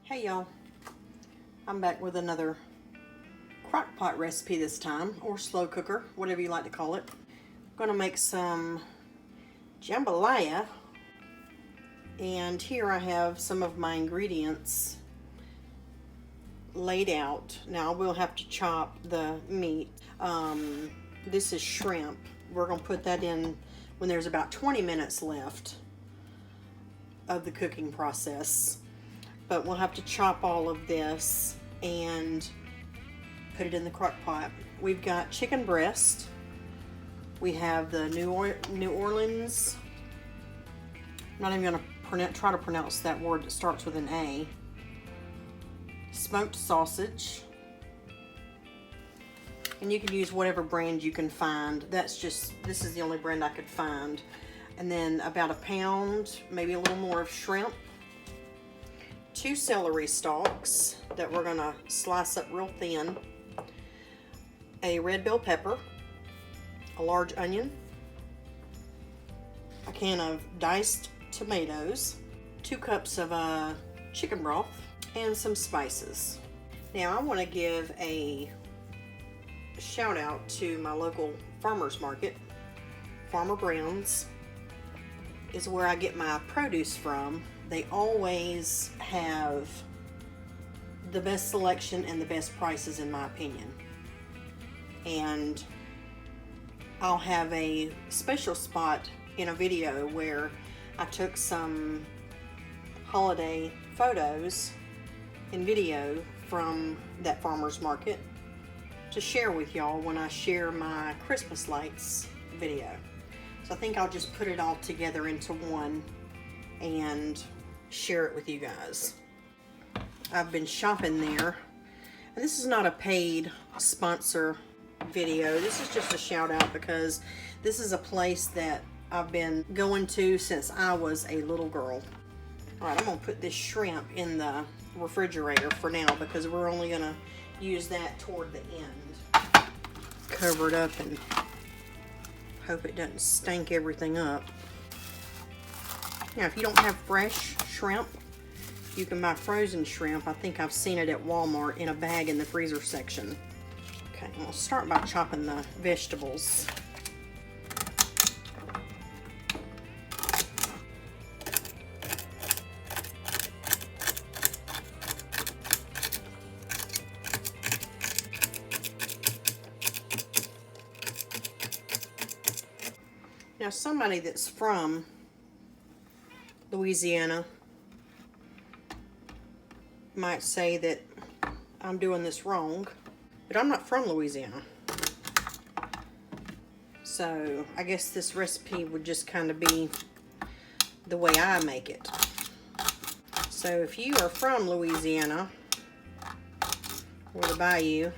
Hey y'all, I'm back with another crock pot recipe this time, or slow cooker, whatever you like to call it. I'm gonna make some jambalaya, and here I have some of my ingredients laid out. Now we'll have to chop the meat. This is shrimp. We're gonna put that in when there's about 20 minutes left of the cooking process. But we'll have to chop all of this and put it in the crock pot. We've got chicken breast. We have the New Orleans. I'm not even gonna try to pronounce that word that starts with an A. Smoked sausage. And you can use whatever brand you can find. This is the only brand I could find. And then about a pound, maybe a little more of shrimp. 2 celery stalks that we're gonna slice up real thin, a red bell pepper, a large onion, a can of diced tomatoes, 2 cups of chicken broth, and some spices. Now I want to give a shout out to my local farmer's market. Farmer Brown's is where I get my produce from. They always have the best selection and the best prices, in my opinion. And I'll have a special spot in a video where I took some holiday photos and video from that farmer's market to share with y'all when I share my Christmas lights video. So I think I'll just put it all together into one and share it with you guys. I've been shopping there, and this is not a paid sponsor video. This is just a shout out because this is a place that I've been going to since I was a little girl. All right, I'm gonna put this shrimp in the refrigerator for now because we're only gonna use that toward the end. Cover it up and hope it doesn't stink everything up. Now, if you don't have fresh shrimp, you can buy frozen shrimp. I think I've seen it at Walmart in a bag in the freezer section. Okay, I'm gonna start by chopping the vegetables. Now, somebody that's from Louisiana might say that I'm doing this wrong, but I'm not from Louisiana. So I guess this recipe would just kind of be the way I make it. So if you are from Louisiana or the Bayou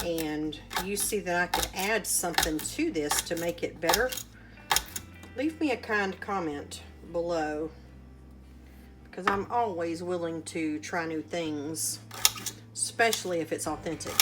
and you see that I could add something to this to make it better, leave me a kind comment below, because I'm always willing to try new things, especially if it's authentic.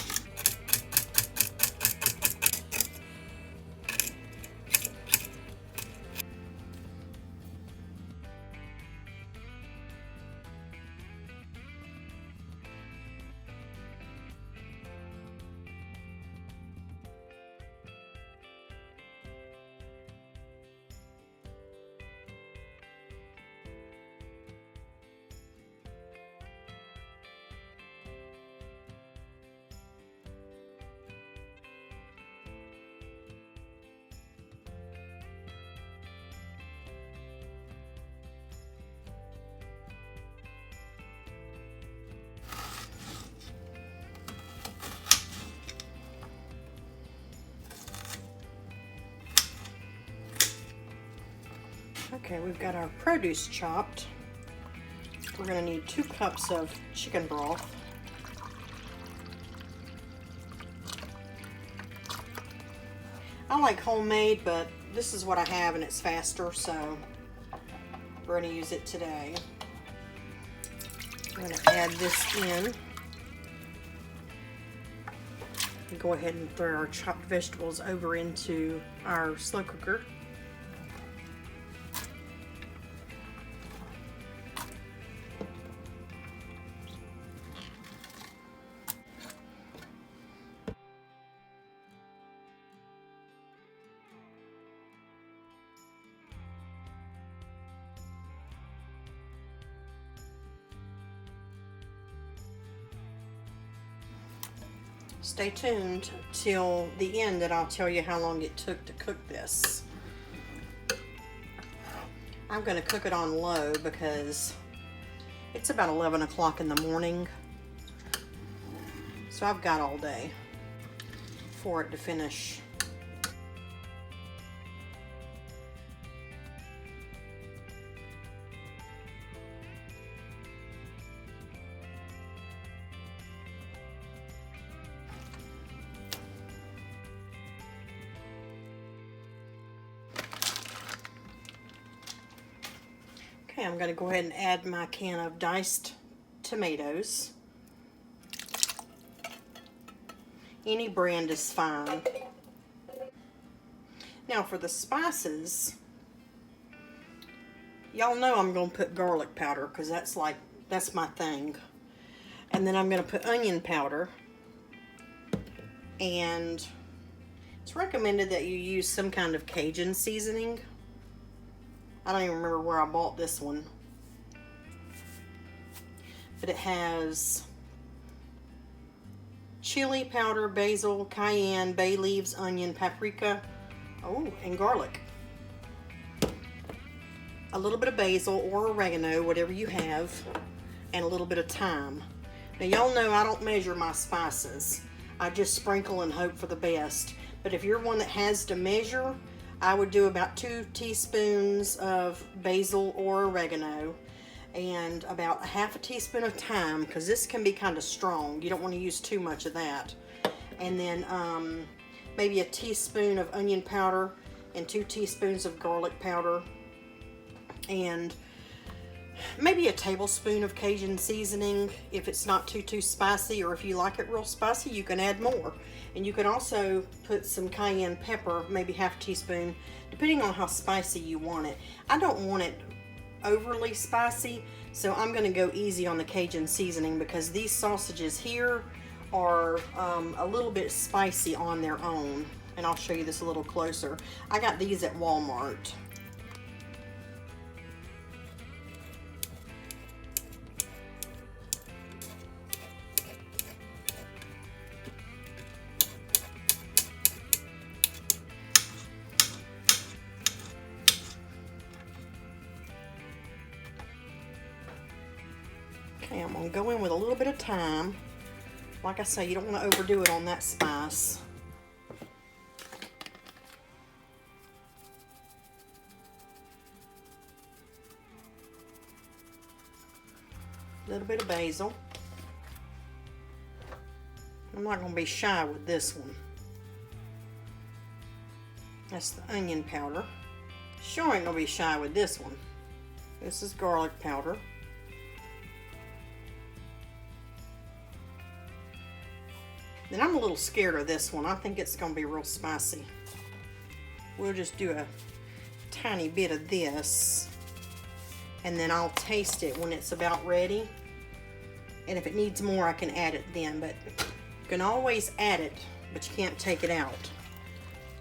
Okay, we've got our produce chopped. We're going to need 2 cups of chicken broth. I like homemade, but this is what I have and it's faster, so we're going to use it today. I'm going to add this in. Go ahead and throw our chopped vegetables over into our slow cooker. Stay tuned till the end and I'll tell you how long it took to cook this. I'm going to cook it on low because it's about 11 o'clock in the morning. So I've got all day for it to finish. Okay, I'm going to go ahead and add my can of diced tomatoes. Any brand is fine. Now for the spices, y'all know I'm going to put garlic powder because that's my thing. And then I'm going to put onion powder. And it's recommended that you use some kind of Cajun seasoning. I don't even remember where I bought this one. But it has chili powder, basil, cayenne, bay leaves, onion, paprika, and garlic. A little bit of basil or oregano, whatever you have, and a little bit of thyme. Now y'all know I don't measure my spices. I just sprinkle and hope for the best. But if you're one that has to measure, I would do about 2 teaspoons of basil or oregano and about a half a teaspoon of thyme, because this can be kind of strong. You don't want to use too much of that. And then maybe a teaspoon of onion powder and 2 teaspoons of garlic powder, and maybe a tablespoon of Cajun seasoning if it's not too spicy, or if you like it real spicy, you can add more. And you can also put some cayenne pepper, maybe half a teaspoon, depending on how spicy you want it. I don't want it overly spicy, so I'm going to go easy on the Cajun seasoning because these sausages here are a little bit spicy on their own. And I'll show you this a little closer. I got these at Walmart. Okay, I'm going to go in with a little bit of thyme. Like I say, you don't want to overdo it on that spice. A little bit of basil. I'm not going to be shy with this one. That's the onion powder. Sure ain't going to be shy with this one. This is garlic powder. Then I'm a little scared of this one. I think it's going to be real spicy. We'll just do a tiny bit of this, and then I'll taste it when it's about ready. And if it needs more, I can add it then. But you can always add it, but you can't take it out.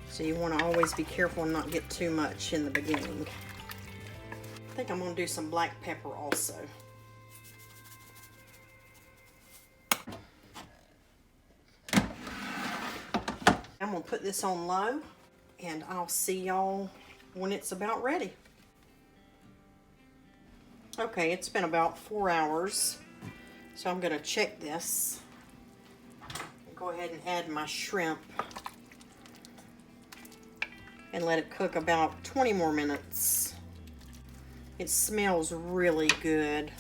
So you want to always be careful and not get too much in the beginning. I think I'm going to do some black pepper also. I'm going to put this on low, and I'll see y'all when it's about ready. Okay, it's been about 4 hours, so I'm going to check this. Go ahead and add my shrimp and let it cook about 20 more minutes. It smells really good.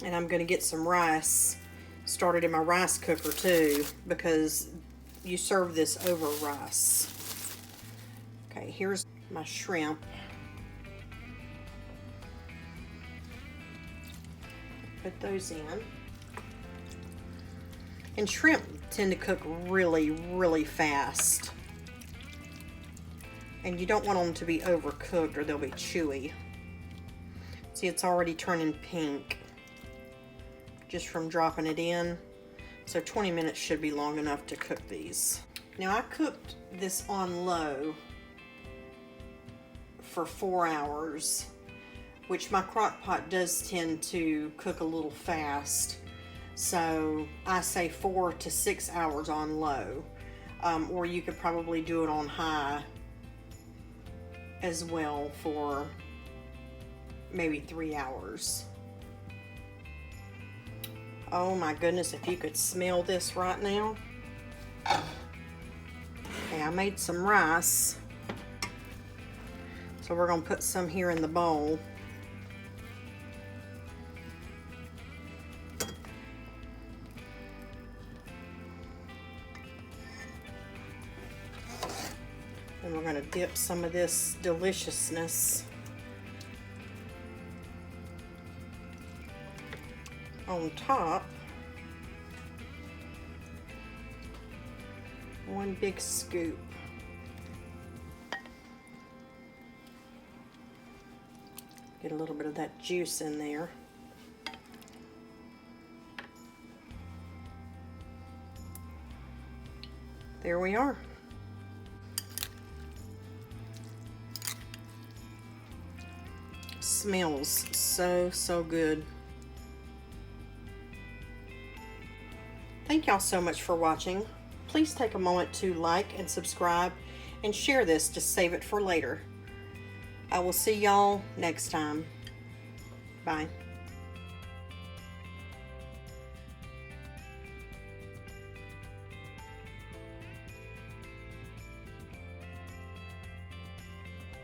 And I'm going to get some rice started in my rice cooker too, because you serve this over rice. Okay, here's my shrimp. Put those in. And shrimp tend to cook really, really fast. And you don't want them to be overcooked or they'll be chewy. See, it's already turning pink just from dropping it in. So 20 minutes should be long enough to cook these. Now I cooked this on low for 4 hours, which my crock pot does tend to cook a little fast. So I say 4 to 6 hours on low, or you could probably do it on high as well for maybe 3 hours. Oh my goodness, if you could smell this right now. Okay, I made some rice, so we're gonna put some here in the bowl. And we're gonna dip some of this deliciousness on top. One big scoop. Get a little bit of that juice in there. There we are. Smells so good. Thank y'all so much for watching. Please take a moment to like and subscribe and share this to save it for later. I will see y'all next time. Bye.